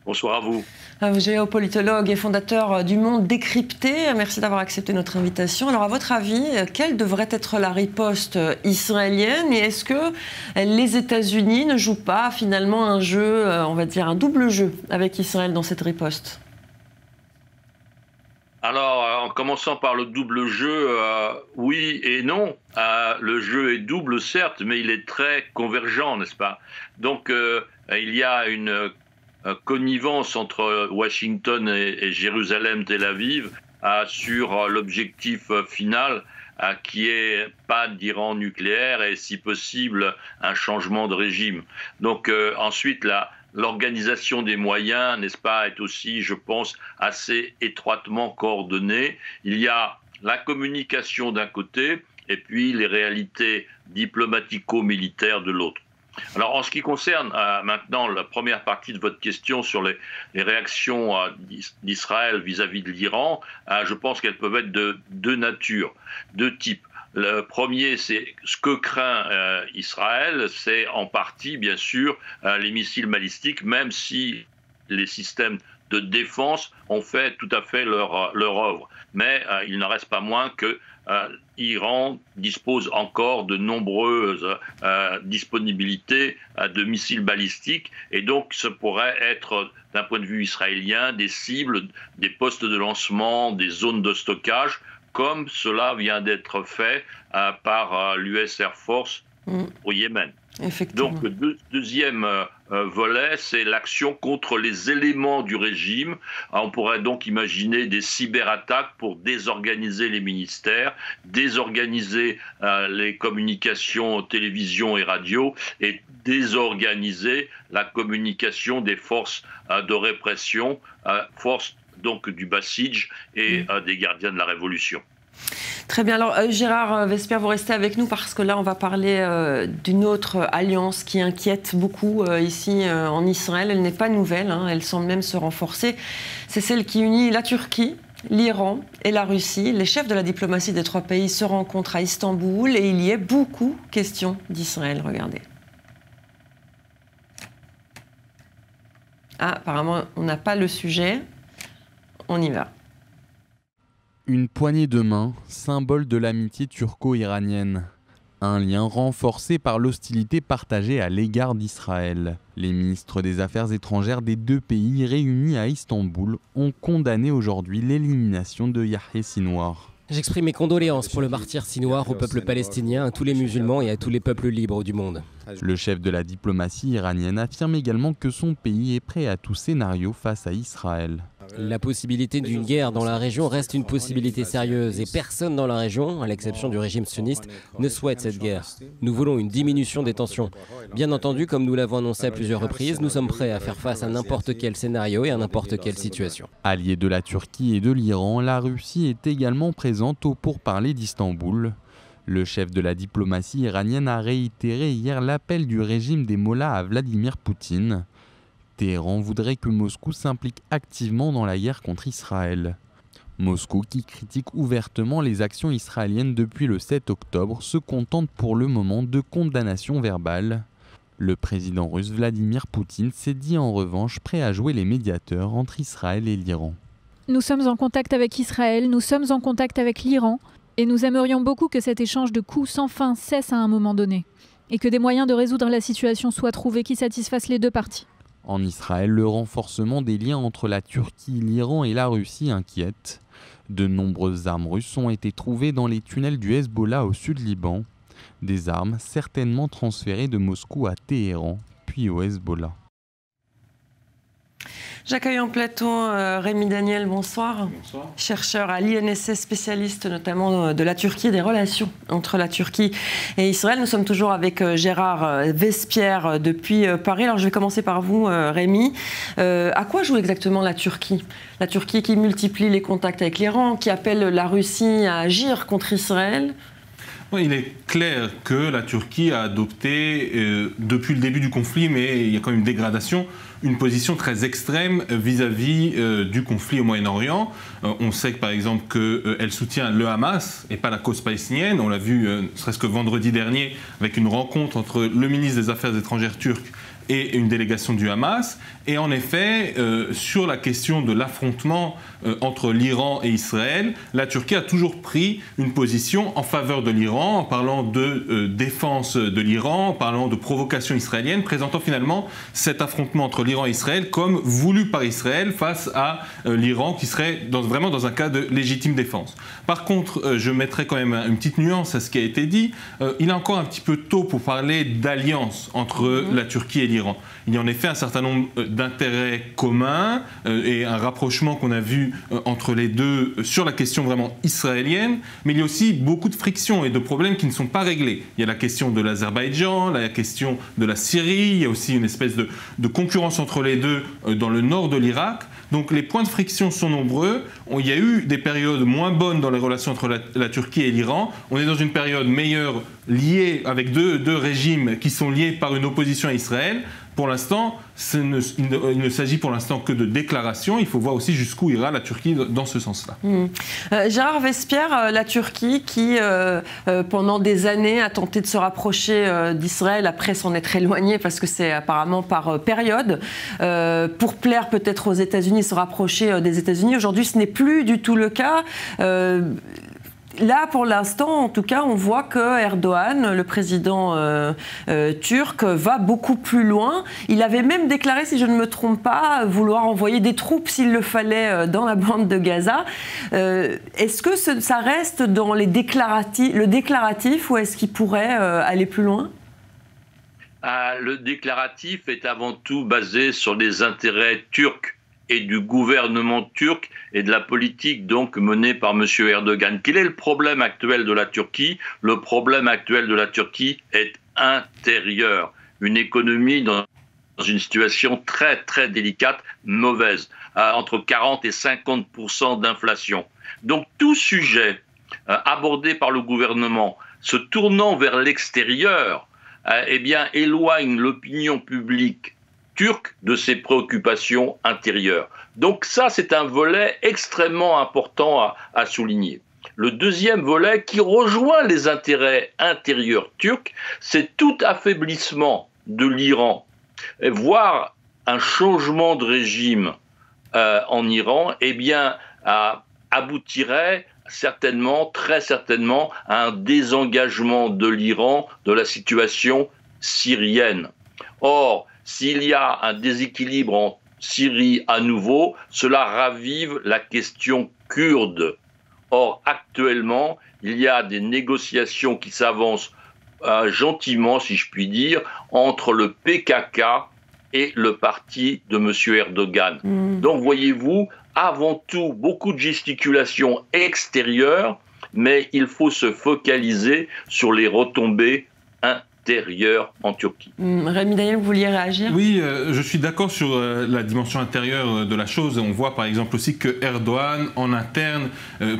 Bonsoir à vous. Géopolitologue et fondateur du Monde décrypté, merci d'avoir accepté notre invitation. Alors à votre avis, quelle devrait être la riposte israélienne et est-ce que les États-Unis ne jouent pas finalement un jeu, on va dire un double jeu avec Israël dans cette riposte? Alors, en commençant par le double jeu, oui et non. Le jeu est double, certes, mais il est très convergent, n'est-ce pas? Donc, il y a une connivence entre Washington et Jérusalem, Tel Aviv, sur l'objectif final, qui est pas d'Iran nucléaire et, si possible, un changement de régime. Donc, ensuite, l'organisation des moyens, n'est-ce pas, est aussi, je pense, assez étroitement coordonnée. Il y a la communication d'un côté et puis les réalités diplomatico-militaires de l'autre. Alors, en ce qui concerne maintenant la première partie de votre question sur les réactions d'Israël vis-à-vis de l'Iran, je pense qu'elles peuvent être de deux natures, deux types. Le premier, c'est ce que craint Israël, c'est en partie, bien sûr, les missiles balistiques, même si les systèmes de défense ont fait tout à fait leur œuvre. Mais il n'en reste pas moins que l'Iran dispose encore de nombreuses disponibilités de missiles balistiques et donc ce pourrait être, d'un point de vue israélien, des cibles, des postes de lancement, des zones de stockage, comme cela vient d'être fait par l'US Air Force au Yémen. Donc, le deuxième volet, c'est l'action contre les éléments du régime. On pourrait donc imaginer des cyberattaques pour désorganiser les ministères, désorganiser les communications télévision et radio et désorganiser la communication des forces de répression, forces donc du Basij et des gardiens de la Révolution. Très bien. Alors, Gérard Vespierre, vous restez avec nous parce que là, on va parler d'une autre alliance qui inquiète beaucoup ici en Israël. Elle n'est pas nouvelle, hein, elle semble même se renforcer. C'est celle qui unit la Turquie, l'Iran et la Russie. Les chefs de la diplomatie des trois pays se rencontrent à Istanbul et il y est beaucoup question d'Israël. Regardez. Ah, apparemment, on n'a pas le sujet. On y va. Une poignée de main, symbole de l'amitié turco-iranienne. Un lien renforcé par l'hostilité partagée à l'égard d'Israël. Les ministres des Affaires étrangères des deux pays réunis à Istanbul ont condamné aujourd'hui l'élimination de Yahya Sinwar. J'exprime mes condoléances pour le martyr Sinwar au peuple palestinien, à tous les musulmans et à tous les peuples libres du monde. Le chef de la diplomatie iranienne affirme également que son pays est prêt à tout scénario face à Israël. La possibilité d'une guerre dans la région reste une possibilité sérieuse et personne dans la région, à l'exception du régime sioniste, ne souhaite cette guerre. Nous voulons une diminution des tensions. Bien entendu, comme nous l'avons annoncé à plusieurs reprises, nous sommes prêts à faire face à n'importe quel scénario et à n'importe quelle situation. Alliée de la Turquie et de l'Iran, la Russie est également présente au pourparlers d'Istanbul. Le chef de la diplomatie iranienne a réitéré hier l'appel du régime des mollahs à Vladimir Poutine. Téhéran voudrait que Moscou s'implique activement dans la guerre contre Israël. Moscou, qui critique ouvertement les actions israéliennes depuis le 7 octobre, se contente pour le moment de condamnations verbales. Le président russe Vladimir Poutine s'est dit en revanche prêt à jouer les médiateurs entre Israël et l'Iran. Nous sommes en contact avec Israël, nous sommes en contact avec l'Iran et nous aimerions beaucoup que cet échange de coups sans fin cesse à un moment donné et que des moyens de résoudre la situation soient trouvés qui satisfassent les deux parties. En Israël, le renforcement des liens entre la Turquie, l'Iran et la Russie inquiète. De nombreuses armes russes ont été trouvées dans les tunnels du Hezbollah au sud Liban. Des armes certainement transférées de Moscou à Téhéran, puis au Hezbollah. J'accueille en plateau Rémi Daniel, bonsoir. Bonsoir. Chercheur à l'INSS, spécialiste notamment de la Turquie et des relations entre la Turquie et Israël. Nous sommes toujours avec Gérard Vespierre depuis Paris. Alors je vais commencer par vous, Rémi. À quoi joue exactement la Turquie? La Turquie qui multiplie les contacts avec l'Iran, qui appelle la Russie à agir contre Israël. Oui, il est clair que la Turquie a adopté, depuis le début du conflit, mais il y a quand même une dégradation, une position très extrême vis-à-vis du conflit au Moyen-Orient. On sait que, par exemple, qu'elle soutient le Hamas et pas la cause palestinienne. On l'a vu, ne serait-ce que vendredi dernier, avec une rencontre entre le ministre des Affaires étrangères turc et une délégation du Hamas. Et en effet, sur la question de l'affrontement entre l'Iran et Israël, la Turquie a toujours pris une position en faveur de l'Iran, en parlant de défense de l'Iran, en parlant de provocation israélienne, présentant finalement cet affrontement entre l'Iran et Israël comme voulu par Israël face à l'Iran, qui serait vraiment dans un cas de légitime défense. Par contre, je mettrai quand même une petite nuance à ce qui a été dit. Il est encore un petit peu tôt pour parler d'alliance entre la Turquie et l'Iran. Il y a en effet un certain nombre d'intérêts communs et un rapprochement qu'on a vu entre les deux sur la question vraiment israélienne, mais il y a aussi beaucoup de frictions et de problèmes qui ne sont pas réglés. Il y a la question de l'Azerbaïdjan, la question de la Syrie, il y a aussi une espèce de concurrence entre les deux dans le nord de l'Irak. Donc les points de friction sont nombreux. Il y a eu des périodes moins bonnes dans les relations entre la Turquie et l'Iran. On est dans une période meilleure liée avec deux régimes qui sont liés par une opposition à Israël. Pour l'instant, il ne s'agit pour l'instant que de déclarations. Il faut voir aussi jusqu'où ira la Turquie dans ce sens-là. Gérard Vespierre, la Turquie qui, pendant des années, a tenté de se rapprocher d'Israël après s'en être éloignée, parce que c'est apparemment par période, pour plaire peut-être aux États-Unis, se rapprocher des États-Unis. Aujourd'hui, ce n'est plus du tout le cas. Là, pour l'instant, en tout cas, on voit que Erdogan, le président turc, va beaucoup plus loin. Il avait même déclaré, si je ne me trompe pas, vouloir envoyer des troupes, s'il le fallait, dans la bande de Gaza. Est-ce que ça reste dans le déclaratif ou est-ce qu'il pourrait aller plus loin ? Le déclaratif est avant tout basé sur les intérêts turcs et du gouvernement turc et de la politique donc menée par M. Erdogan. Quel est le problème actuel de la Turquie ? Le problème actuel de la Turquie est intérieur. Une économie dans une situation très très délicate, mauvaise, entre 40 et 50% d'inflation. Donc tout sujet abordé par le gouvernement se tournant vers l'extérieur, eh bien éloigne l'opinion publique turque de ses préoccupations intérieures. Donc ça, c'est un volet extrêmement important à souligner. Le deuxième volet, qui rejoint les intérêts intérieurs turcs, c'est tout affaiblissement de l'Iran, voire un changement de régime en Iran, eh bien, aboutirait certainement, très certainement, à un désengagement de l'Iran de la situation syrienne. Or, s'il y a un déséquilibre en Syrie à nouveau, cela ravive la question kurde. Or, actuellement, il y a des négociations qui s'avancent gentiment, si je puis dire, entre le PKK et le parti de M. Erdogan. Donc, voyez-vous, avant tout, beaucoup de gesticulations extérieures, mais il faut se focaliser sur les retombées intérieures en Turquie. Rémi Daniel, vous vouliez réagir ? Oui, je suis d'accord sur la dimension intérieure de la chose. On voit par exemple aussi que Erdogan, en interne,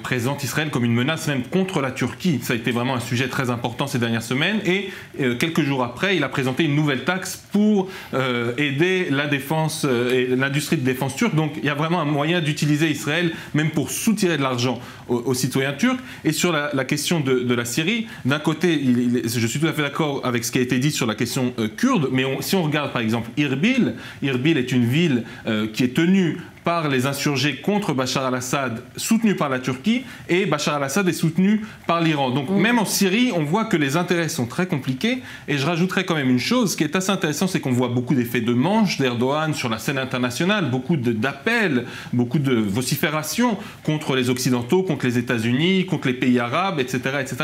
présente Israël comme une menace même contre la Turquie. Ça a été vraiment un sujet très important ces dernières semaines. Et quelques jours après, il a présenté une nouvelle taxe pour aider la défense et l'industrie de défense turque. Donc il y a vraiment un moyen d'utiliser Israël même pour soutirer de l'argent aux citoyens turcs. Et sur la question de la Syrie, d'un côté, je suis tout à fait d'accord avec ce qui a été dit sur la question kurde, mais si on regarde par exemple Irbil est une ville qui est tenue par les insurgés contre Bachar al-Assad, soutenus par la Turquie, et Bachar al-Assad est soutenu par l'Iran. Donc même en Syrie, on voit que les intérêts sont très compliqués, et je rajouterais quand même une chose, ce qui est assez intéressant, c'est qu'on voit beaucoup d'effets de manche d'Erdogan sur la scène internationale, beaucoup d'appels, beaucoup de vociférations contre les Occidentaux, contre les États-Unis, contre les pays arabes, etc., etc.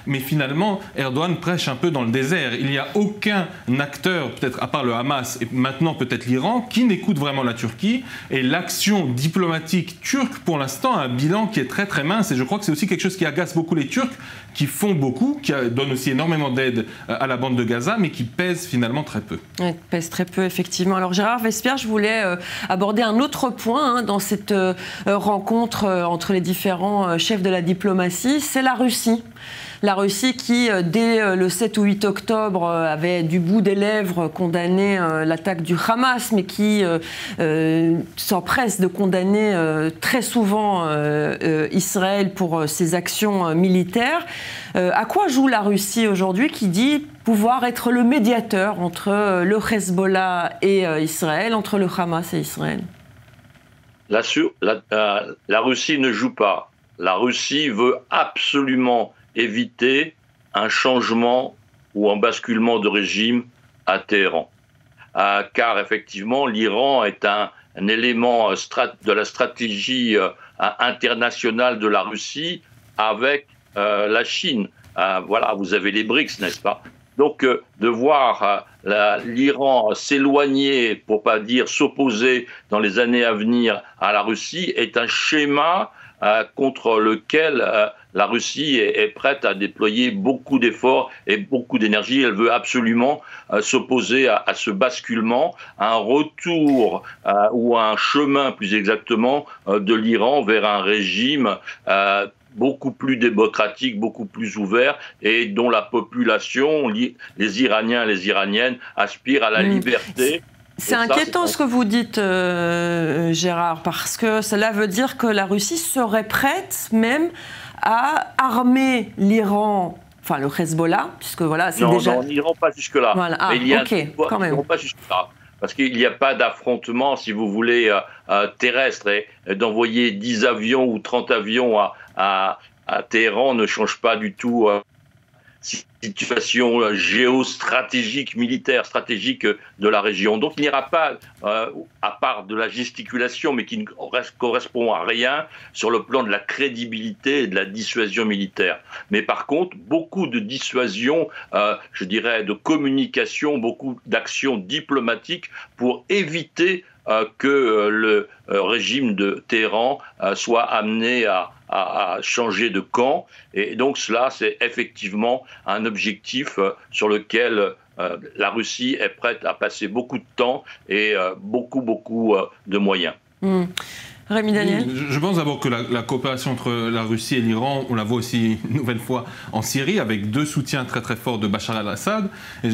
Mais finalement, Erdogan prêche un peu dans le désert. Il n'y a aucun acteur, peut-être à part le Hamas, et maintenant peut-être l'Iran, qui n'écoute vraiment la Turquie, et l'action diplomatique turque, pour l'instant, a un bilan qui est très très mince, et je crois que c'est aussi quelque chose qui agace beaucoup les Turcs, qui font beaucoup, qui donnent aussi énormément d'aide à la bande de Gaza, mais qui pèsent finalement très peu. Oui, pèsent très peu, effectivement. Alors Gérard Vespierre, je voulais aborder un autre point dans cette rencontre entre les différents chefs de la diplomatie, c'est la Russie. La Russie qui, dès le 7 ou 8 octobre, avait du bout des lèvres condamné l'attaque du Hamas, mais qui s'empresse de condamner très souvent Israël pour ses actions militaires. À quoi joue la Russie aujourd'hui qui dit pouvoir être le médiateur entre le Hezbollah et Israël, entre le Hamas et Israël? La Russie ne joue pas. La Russie veut absolument éviter un changement ou un basculement de régime à Téhéran. Car effectivement, l'Iran est un élément de la stratégie internationale de la Russie avec la Chine. Voilà, vous avez les BRICS, n'est-ce pas? Donc, de voir l'Iran s'éloigner, pour pas dire s'opposer dans les années à venir à la Russie, est un schéma contre lequel la Russie est prête à déployer beaucoup d'efforts et beaucoup d'énergie. Elle veut absolument s'opposer à ce basculement, à un retour ou à un chemin, plus exactement, de l'Iran vers un régime beaucoup plus démocratique, beaucoup plus ouvert, et dont la population, les Iraniens et les Iraniennes, aspirent à la liberté. C'est inquiétant ce que vous dites, Gérard, parce que cela veut dire que la Russie serait prête même à armer l'Iran, enfin le Hezbollah, puisque voilà, c'est déjà... Non, n'iront pas jusque-là. Voilà. Ah, quand même. N'iront pas jusque-là. Parce qu'il n'y a pas d'affrontement, si vous voulez, terrestre. Et d'envoyer 10 avions ou 30 avions à Téhéran ne change pas du tout situation géostratégique, militaire, stratégique de la région. Donc il n'y aura pas, à part de la gesticulation, mais qui ne correspond à rien sur le plan de la crédibilité et de la dissuasion militaire. Mais par contre, beaucoup de dissuasion, je dirais, de communication, beaucoup d'actions diplomatiques pour éviter que le régime de Téhéran soit amené à changer de camp. Et donc cela, c'est effectivement un objectif sur lequel la Russie est prête à passer beaucoup de temps et beaucoup de moyens. Rémi Daniel. Je pense d'abord que la coopération entre la Russie et l'Iran, on la voit aussi une nouvelle fois en Syrie, avec 2 soutiens très très forts de Bachar al-Assad.